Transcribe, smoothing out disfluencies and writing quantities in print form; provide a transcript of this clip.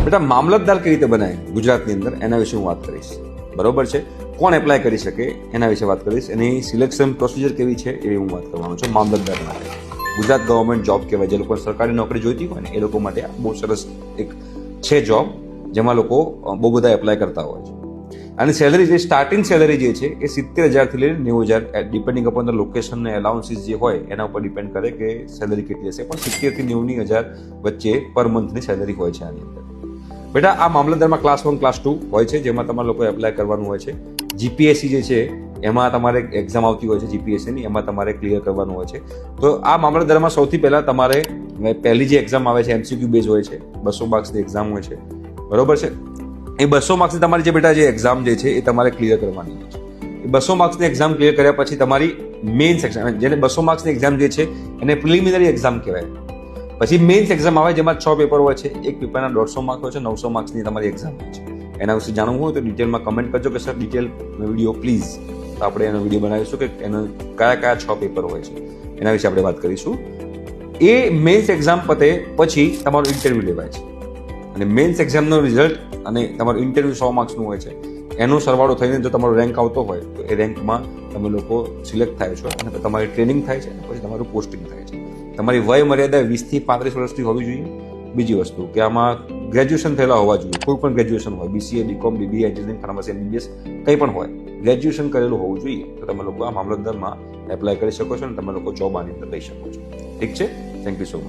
બેટા મામલતદાર કઈ રીતે બનાય ગુજરાતની અંદર એના વિશે હું વાત કરીશ, બરોબર છે. કોણ એપ્લાય કરી શકે એના વિશે વાત કરીશ, એની સિલેક્શન પ્રોસિજર કેવી છે એવી હું વાત કરવાનો છું. મામલતદાર માટે ગુજરાત ગવર્મેન્ટ જોબ કહેવાય, જે લોકો સરકારી નોકરી જોઈતી હોય ને એ લોકો માટે આ બહુ સરસ એક છે જોબ, જેમાં લોકો બહુ બધા એપ્લાય કરતા હોય છે. અને સેલરી જે સ્ટાર્ટિંગ સેલરી જે છે એ 70,000 લઈને 90,000 ડિપેન્ડિંગ અપોન ધ લોકેશન ને એલાઉન્સીસ જે હોય એના ઉપર ડિપેન્ડ કરે કે સેલરી કેટલી હશે, પણ 70,000 થી 90,000 વચ્ચે પર મંથની સેલરી હોય છે આની અંદર. બેટા આ મામલતદારમાં ક્લાસ 1 ક્લાસ 2 હોય છે, જેમાં તમારે લોકો એપ્લાય કરવાનું હોય છે. જીપીએસસી જે છે એમાં તમારે એક્ઝામ આવતી હોય છે, જીપીએસસીની એમાં તમારે ક્લિયર કરવાનું હોય છે. તો આ મામલતદારમાં સૌથી પહેલા તમારે પહેલી જે એક્ઝામ આવે છે એમસીક્યુ બેઝ હોય છે, 200 માર્ક્સની એક્ઝામ હોય છે, બરોબર છે. એ 200 માર્ક્સની તમારી જે બેટા જે એક્ઝામ જે છે એ તમારે ક્લિયર કરવાની હોય છે. એ 200 માર્ક્સની એક્ઝામ ક્લિયર કર્યા પછી તમારી મેઇન્સ એક્ઝામ, જેને 200 માર્ક્સની એક્ઝામ જે છે એને પ્રિલિમિનરી એક્ઝામ કહેવાય. પછી મેઇન્સ એક્ઝામ આવે જેમાં 6 પેપર હોય છે, એક પેપરના 150 માર્ક હોય છે, 900 માર્ક્સની તમારી એક્ઝામ હોય છે. એના વિશે જાણવું હોય તો ડિટેલમાં કમેન્ટ કરજો કે સર ડિટેલ વિડીયો પ્લીઝ, તો આપણે એનો વિડીયો બનાવીશું કે એનો કયા 6 પેપર હોય છે એના વિશે આપણે વાત કરીશું. એ મેઇન્સ એક્ઝામ પતે પછી તમારું ઇન્ટરવ્યુ લેવાય છે, અને મેઇન્સ એક્ઝામનો રિઝલ્ટ અને તમારું ઇન્ટરવ્યુ 100 માર્ક્સનું હોય છે, એનો સરવાળો થઈને જો તમારો રેન્ક આવતો હોય તો એ રેન્કમાં તમે લોકો સિલેક્ટ થાય છો અને તમારી ટ્રેનિંગ થાય છે અને પછી તમારું પોસ્ટિંગ થાય છે. તમારી વય મર્યાદા 20 થી 35 વર્ષની હોવી જોઈએ. બીજી વસ્તુ કે આમાં ગ્રેજ્યુએશન થયેલા હોવા જોઈએ, કોઈ પણ ગ્રેજ્યુએશન હોય, BCA, BCom, BBA, engineering, pharmacy, MBBS કંઈ પણ હોય, ગ્રેજ્યુએશન કરેલું હોવું જોઈએ. તો તમે લોકો આ મામલતદારમાં એપ્લાય કરી શકો છો અને તમે લોકો જોબ આની અંદર લઈ શકો છો. ઠીક છે, થેન્ક યુ સો મચ.